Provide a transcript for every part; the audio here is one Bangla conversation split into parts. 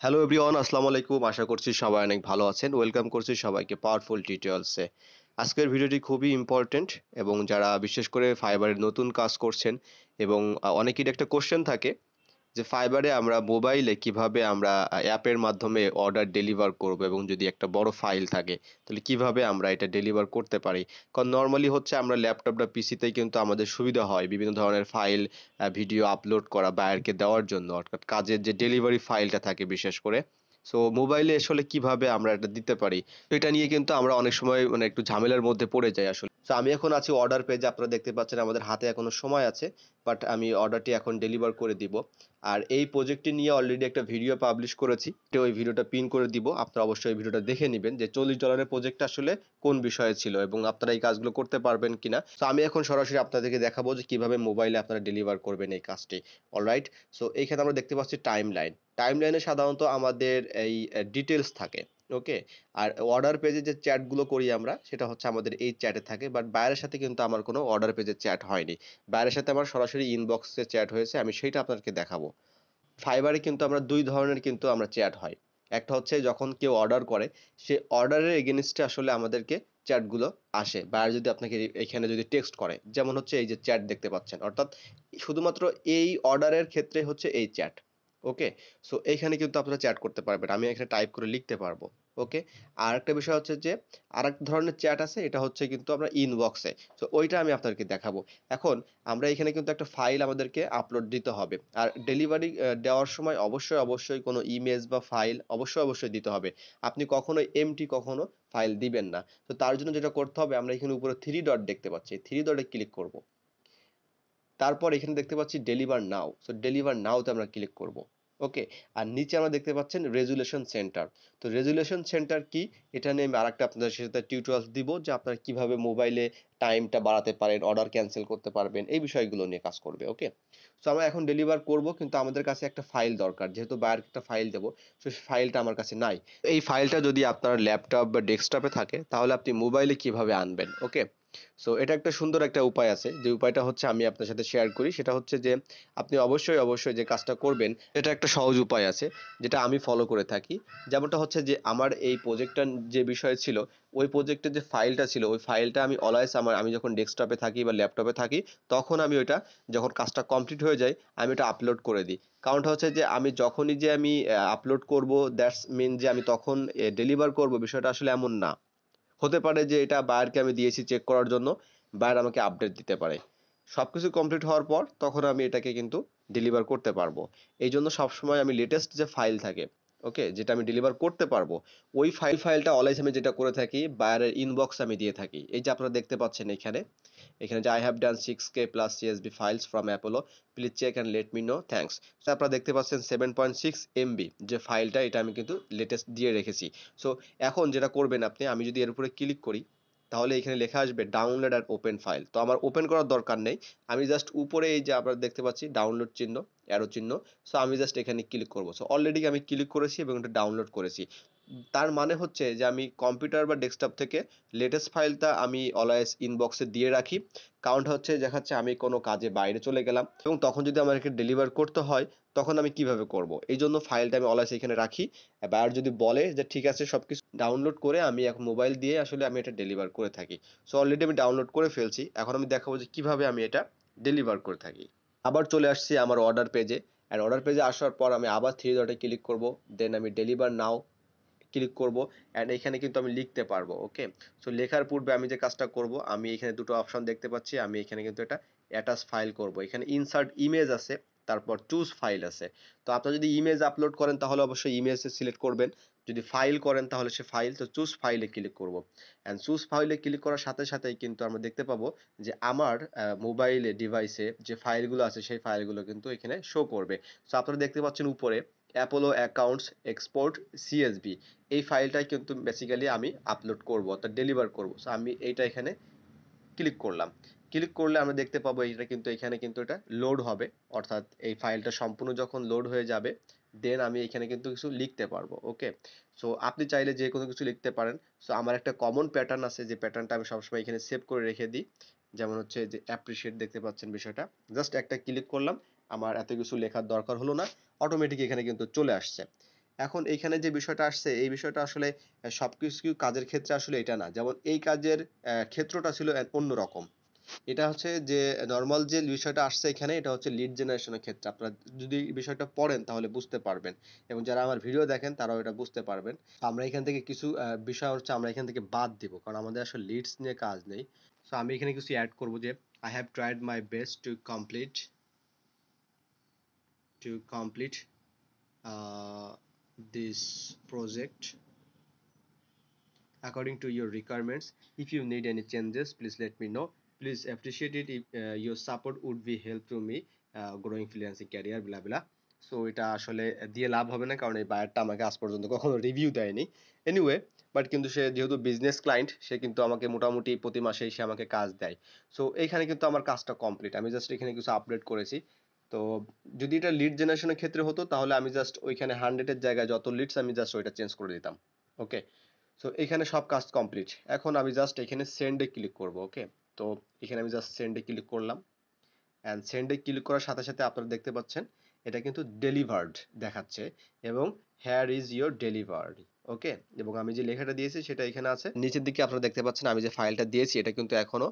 হ্যালো এভরিওয়ান, আসসালামু আলাইকুম। আশা করছি সবাই অনেক ভালো আছেন। ওয়েলকাম করছি সবাইকে পাওয়ারফুল টিউটোরিয়ালসে। আজকের ভিডিওটি খুবই ইম্পর্ট্যান্ট এবং যারা বিশেষ করে ফাইবারের নতুন কাজ করছেন এবং অনেকেরই একটা কোশ্চেন থাকে যে ফাইবারে আমরা মোবাইলে কিভাবে আমরা অ্যাপের মাধ্যমে অর্ডার ডেলিভার করব এবং যদি একটা বড় ফাইল থাকে তাহলে কিভাবে আমরা এটা ডেলিভার করতে পারি। কারণ নর্মালি হচ্ছে আমরা ল্যাপটপ বা পিসিতেই কিন্তু আমাদের সুবিধা হয় বিভিন্ন ধরনের ফাইল ভিডিও আপলোড করা বায়ারকে দেওয়ার জন্য, অর্থাৎ কাজের যে ডেলিভারি ফাইলটা থাকে বিশেষ করে। সো মোবাইলে আসলে কিভাবে আমরা এটা দিতে পারি, তো এটা নিয়ে কিন্তু আমরা অনেক সময় মানে একটু ঝামেলার মধ্যে পড়ে যাই আসলে। তো আমি এখন আছি অর্ডার পেজে, আপনারা দেখতে পাচ্ছেন আমাদের হাতে এখনো সময় আছে, বাট আমি অর্ডারটি এখন ডেলিভার করে দিব। আর এই প্রজেক্টটি নিয়ে অলরেডি একটা ভিডিও পাবলিশ করেছি, তো ওই ভিডিওটা পিন করে দিব। আপনারা অবশ্যই এই ভিডিওটা দেখে নেবেন যে $40 প্রজেক্ট আসলে কোন বিষয়ে ছিল এবং আপনারা এই কাজগুলো করতে পারবেন কিনা। তো আমি এখন সরাসরি আপনাদেরকে দেখাবো যে কিভাবে মোবাইলে আপনারা ডেলিভার করবেন এই কাজটি। অলরাইট। সো এইখানে আমরা দেখতে পাচ্ছি টাইমলাইনে সাধারণত আমাদের এই ডিটেলস থাকে। ওকে। আর অর্ডার পেজে যে চ্যাটগুলো করি আমরা, সেটা হচ্ছে আমাদের এই চ্যাটে থাকে, বাট বাইরের সাথে কিন্তু আমার কোনো অর্ডার পেজে চ্যাট হয়নি। বাইরের সাথে আমার সরাসরি ইনবক্সে চ্যাট হয়েছে, আমি সেইটা আপনাদেরকে দেখাবো। ফাইবারে কিন্তু আমরা ২ ধরনের কিন্তু আমরা চ্যাট হয়। একটা হচ্ছে যখন কেউ অর্ডার করে, সে অর্ডারের এগেইনস্টে আসলে আমাদেরকে চ্যাটগুলো আসে। বায়ার যদি আপনাকে এখানে যদি টেক্সট করে, যেমন হচ্ছে এই যে চ্যাট দেখতে পাচ্ছেন, অর্থাৎ শুধুমাত্র এই অর্ডারের ক্ষেত্রে হচ্ছে এই চ্যাট। ওকে? সো এইখানে কিন্তু আপনারা চ্যাট করতে পারবেন। আমি এখানে টাইপ করে লিখতে পারবো। ওকে? আরেকটা বিষয় হচ্ছে যে আরেক ধরনের চ্যাট আছে, এটা হচ্ছে কিন্তু আমরা ইনবক্সে। সো ওইটা আমি আপনাদেরকে দেখাবো। এখন আমরা এখানে কিন্তু একটা ফাইল আমাদেরকে আপলোড দিতে হবে। আর ডেলিভারি দেওয়ার সময় অবশ্যই কোনো ইমেজ বা ফাইল অবশ্যই দিতে হবে। আপনি কখনোই এমটি কখনো ফাইল দিবেন না। তো তার জন্য যেটা করতে হবে, আমরা এখানে উপরে 3 ডট দেখতে পাচ্ছি। 3 ডটে ক্লিক করব। তারপর এখানে দেখতে পাচ্ছি ডেলিভার নাও। সো ডেলিভার নাও তে আমরা ক্লিক করব। ওকে। আর নিচে আমরা দেখতে পাচ্ছেন রেজুলেশন সেন্টার। তো রেজুলেশন সেন্টার কি, এটা নিয়ে আমি আরেকটা আপনাদের সাথে টিউটোরিয়ালস দিব যে আপনারা কিভাবে মোবাইলে টাইমটা বাড়াতে পারেন, অর্ডার ক্যান্সেল করতে পারবেন, এই বিষয়গুলো নিয়ে কাজ করবে। ওকে। সো আমরা এখন ডেলিভার করব, কিন্তু আমাদের কাছে একটা ফাইল দরকার, যেহেতু বায়ারকে একটা ফাইল দেবো। সো সেই ফাইলটা আমার কাছে নাই। এই ফাইলটা যদি আপনার ল্যাপটপ বা ডেস্কটপে থাকে তাহলে আপনি মোবাইলে কিভাবে আনবেন। ওকে। সো এটা একটা সুন্দর একটা উপায় আছে, যে উপায়টা হচ্ছে আমি আপনার সাথে শেয়ার করি। সেটা হচ্ছে যে আপনি অবশ্যই যে কাজটা করবেন, এটা একটা সহজ উপায় আছে যেটা আমি ফলো করে থাকি। যেমনটা হচ্ছে যে আমার এই প্রজেক্টটার যে বিষয় ছিল, ওই প্রজেক্টের যে ফাইলটা ছিল, ওই ফাইলটা আমি অলওয়েজ আমি যখন ডেস্কটপে থাকি বা ল্যাপটপে থাকি, তখন আমি ওইটা যখন কাজটা কমপ্লিট হয়ে যায় আমি এটা আপলোড করে দিই। কারণটা হচ্ছে যে আমি যখনই যে আমি আপলোড করব, দ্যাটস মিন যে আমি তখন ডেলিভার করব, বিষয়টা আসলে এমন না। হতে পারে যে এটা বায়ারকে আমি দিয়েছি চেক করার জন্য, বায়ার আমাকে আপডেট দিতে পারে। সবকিছু কমপ্লিট হওয়ার পর তখন আমি এটাকে কিন্তু ডেলিভার করতে পারবো। এই জন্য সবসময় আমি লেটেস্ট যে ফাইল থাকে, ওকে, যেটা আমি ডেলিভার করতে পারবো, ওই ফাইলটা অলওয়েজ আমি যেটা করে থাকি বায়ারের ইনবক্স আমি দিয়ে থাকি। এই যে আপনারা দেখতে পাচ্ছেন এখানে, যে I have done 6K plus CSB files from Apollo, please check and let me know, thanks. আপনারা দেখতে পাচ্ছেন 7.6 MB যে ফাইলটা, এটা আমি কিন্তু লেটেস্ট দিয়ে রেখেছি। সো এখন যেটা করবেন আপনি, আমি যদি এর উপরে ক্লিক করি তাহলে এখানে লেখা আসবে ডাউনলোড আর ওপেন ফাইল। তো আমার ওপেন করার দরকার নেই, আমি জাস্ট উপরে এই যে আপনারা দেখতে পাচ্ছি ডাউনলোড চিহ্ন, অ্যারো চিহ্ন। সো আমি জাস্ট এখানে ক্লিক করব। সো অলরেডি আমি ক্লিক করেছি এবং এটা ডাউনলোড করেছি। তার মানে হচ্ছে যে আমি কম্পিউটার বা ডেস্কটপ থেকে লেটেস্ট ফাইলটা আমি অলওয়েজ ইনবক্সে দিয়ে রাখি। কারণটা হচ্ছে দেখাচ্ছে আমি কোনো কাজে বাইরে চলে গেলাম এবং তখন যদি আমাকে ডেলিভার করতে হয়, তখন আমি কিভাবে করব। এই জন্য ফাইলটা আমি অলওয়েজ এখানে রাখি। বায়ার যদি বলে যে ঠিক আছে সবকিছু ডাউনলোড করে, আমি এখন মোবাইল দিয়ে আসলে আমি এটা ডেলিভার করে থাকি। সো অলরেডি আমি ডাউনলোড করে ফেলছি, এখন আমি দেখাবো যে কিভাবে আমি এটা ডেলিভার করে থাকি। আবার চলে আসছি আমার অর্ডার পেজে। আর অর্ডার পেজে আসার পর আমি আবার 3 ডটে ক্লিক করব, দেন আমি ডেলিভার নাও ক্লিক করব। অ্যান্ড এখানে কিন্তু আমি লিখতে পারবো। ওকে। সো লেখার পূর্বে আমি যে কাজটা করব, আমি এখানে দুটো অপশন দেখতে পাচ্ছি, আমি এখানে কিন্তু এটা অ্যাটাচ ফাইল করব। এখানে ইনসার্ট ইমেজ আছে, তারপর চুজ ফাইল আছে। তো আপনারা যদি ইমেজ আপলোড করেন তাহলে অবশ্যই ইমেজে সিলেক্ট করবেন, যদি ফাইল করেন তাহলে সে ফাইল। তো চুজ ফাইলে ক্লিক করব। অ্যান্ড চুজ ফাইলে ক্লিক করার সাথে সাথেই কিন্তু আমরা দেখতে পাবো যে আমার মোবাইলে ডিভাইসে যে ফাইলগুলো আছে সেই ফাইলগুলো কিন্তু এখানে শো করবে। সো আপনারা দেখতে পাচ্ছেন উপরে অ্যাপোলো অ্যাকাউন্টস এক্সপোর্ট সিএসবি, এই ফাইলটাই কিন্তু বেসিক্যালি আমি আপলোড করব, অর্থাৎ ডেলিভার করব। সো আমি এইটা এখানে ক্লিক করলাম। ক্লিক করলে আমরা দেখতে পাবো এটা কিন্তু এখানে কিন্তু এটা লোড হবে, অর্থাৎ এই ফাইলটা সম্পূর্ণ যখন লোড হয়ে যাবে, দেন আমি এখানে কিন্তু কিছু লিখতে পারবো। ওকে। সো আপনি চাইলে যে কোনো কিছু লিখতে পারেন। সো আমার একটা কমন প্যাটার্ন আছে, যে প্যাটার্নটা আমি সবসময় এখানে সেভ করে রেখে দিই। যেমন হচ্ছে যে অ্যাপ্রিশিয়েট, দেখতে পাচ্ছেন বিষয়টা, জাস্ট একটা ক্লিক করলাম, আমার এত কিছু লেখার দরকার হলো না, অটোমেটিক এখানে কিন্তু চলে আসছে। এখন এইখানে যে বিষয়টা আসছে এই বিষয়টা আসলে সবকিছু কাজের ক্ষেত্রে আসলে এটা না। যেমন এই কাজের ক্ষেত্রটা ছিল অন্যরকম। এটা হচ্ছে যে নরমাল যে বিষয়টা আসছে এখানে এটা হচ্ছে লিড জেনারেশনের ক্ষেত্রে। আপনারা যদি এই বিষয়টা পড়েন তাহলে বুঝতে পারবেন এবং যারা আমার ভিডিও দেখেন তারাও এটা বুঝতে পারবেন। আমরা এখান থেকে কিছু বিষয় হচ্ছে আমরা এখান থেকে বাদ দিব। কারণ আমাদের আসলে লিডস নিয়ে কাজ নেই। সো আমি এখানে কিছু এড করব যে I have tried my best to complete uh, this project according to your requirements. If you need any changes, please let me know. Please appreciate it if your support would be help to me growing freelancing career blah blah. So এটা আসলে দিয়ে লাভ হবে না কারণ এই বায়ারটা আমাকে আজ পর্যন্ত কখনো রিভিউ দেয়নি। এনিওয়ে, বাট কিন্তু সে যেহেতু বিজনেস ক্লায়েন্ট সে কিন্তু আমাকে মোটামুটি প্রতি মাসে সে আমাকে কাজ দেয়। সো এইখানে কিন্তু আমার কাজটা কমপ্লিট। আমি জাস্ট এখানে কিছু আপডেট করেছি। তো যদি এটা লিড জেনারেশনের ক্ষেত্রে হতো তাহলে আমি জাস্ট ওইখানে 100 এর জায়গায় যত লিডস আমি জাস্ট ওইটা চেঞ্জ করে দিতাম। ওকে, সো এখানে সব কাজ কমপ্লিট। এখন আমি জাস্ট এখানে সেন্ডে ক্লিক করব। ওকে, তো এখানে আমি জাস্ট সেন্ডে ক্লিক করলাম অ্যান্ড সেন্ডে ক্লিক করার সাথে সাথে আপনারা দেখতে পাচ্ছেন এটা কিন্তু ডেলিভার্ড দেখাচ্ছে এবং হেয়ার ইজ ইয়োর ডেলিভার্ড। ওকে, এবং আমি যে লেখাটা দিয়েছি সেটা এখানে আছে নিচের দিকে। আপনারা দেখতে পাচ্ছেন আমি যে ফাইলটা দিয়েছি এটা কিন্তু এখনো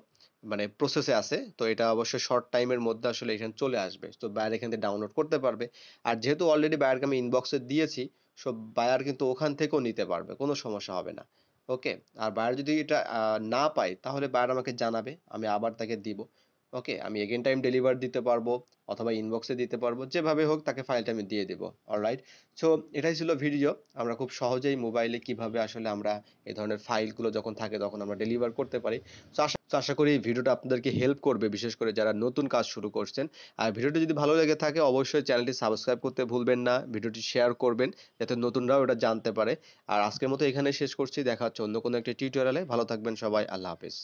মানে প্রসেসে আছে। তো এটা অবশ্যই শর্ট টাইমের মধ্যে আসলে এখানে চলে আসবে। তো বায়ার এখান থেকে ডাউনলোড করতে পারবে। আর যেহেতু অলরেডি বায়ারকে আমি ইনবক্সে দিয়েছি, সব বায়ার কিন্তু ওখান থেকেও নিতে পারবে, কোনো সমস্যা হবে না। ওকে, আর বায়ার যদি এটা না পায় তাহলে বায়ার আমাকে জানাবে, আমি আবার তাকে দিব। ওকে, আমি এগেন টাইম ডেলিভার দিতে পারবো অথবা ইনবক্সে দিতে পারবো, যেভাবে হোক তাকে ফাইলটা আমি দিয়ে দিব। অলরাইট, সো এটাই ছিল ভিডিও। আমরা খুব সহজেই মোবাইলে কিভাবে আসলে আমরা এই ধরনের ফাইলগুলো যখন থাকে তখন আমরা ডেলিভার করতে পারি। তো আশা করি এই ভিডিওটা আপনাদেরকে হেল্প করবে, বিশেষ করে যারা নতুন কাজ শুরু করছেন। আর ভিডিওটি যদি ভালো লেগে থাকে অবশ্যই চ্যানেলটি সাবস্ক্রাইব করতে ভুলবেন না, ভিডিওটি শেয়ার করবেন যাতে নতুনরাও এটা জানতে পারে। আর আজকের মতো এখানে শেষ করছি, দেখা হচ্ছে অন্য কোনো একটা টিউটোরিয়ালে। ভালো থাকবেন সবাই, আল্লাহ হাফেজ।